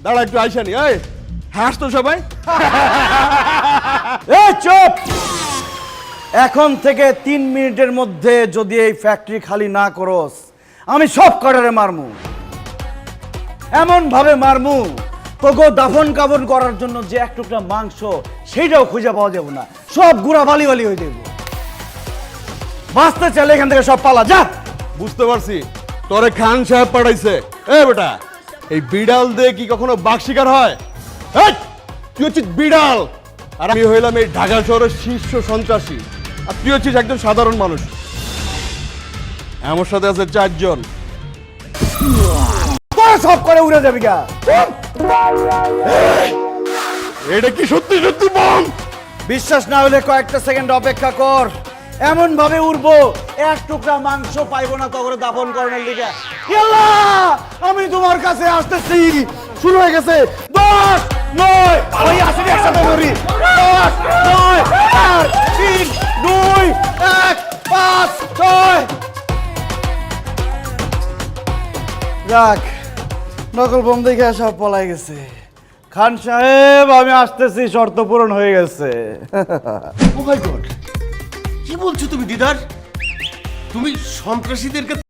দাঁড়া একটু আইসানি, এই হাস তো সবাই। এই চুপ! এখন থেকে 3 মিনিটের মধ্যে যদি এই ফ্যাক্টরি খালি না করস, আমি সব কটারে মারমু। এমন ভাবে মারমু তোকে দাফন কাফন করার জন্য যে এক টুকরা মাংস সেইটাও খুঁজে পাওয়া যাবে না, সব গুড়া বালি বালি হয়ে যাবে। বাঁচতে চাইলে এখান থেকে সব পালা যা। বুঝতে পারছি তোরে খান সাহেব পাঠাইছে। এ বেটা, এই বিড়াল দিয়ে কি কখনো বাঘ শিকার হয়? এই, তুই হচ্ছিস বিড়াল আর আমি হইলাম এই ঢাকা শহরের শীর্ষ সন্ত্রাসী, আর তুই হচ্ছিস একজন সাধারণ মানুষ। আমার সাথে আছে 4 জন। তোরা সব করে উড়ে যাবি গা। এটা কি সত্যি সত্যি বম? বিশ্বাস না হলে কয়েকটা সেকেন্ড অপেক্ষা কর, এমন ভাবে উড়বো এক টুকরা মাংস পাইবো না তখন দাফন করার দিকে। আমি তোমার কাছে আসতেছি। শুরু হয়ে গেছে। 10, 9, ওই আসি একসাথে ধরি। 10, 9, 8, 3, 2, 1, 5, 6। যাক, নকল বোম দেখে সব পলাই গেছে। খান সাহেব, আমি আসতেছি, শর্ত পূরণ হয়ে গেছে। ও মাই গড, কি বলছো তুমি দিদার? তুমি সন্ত্রাসীদেরকে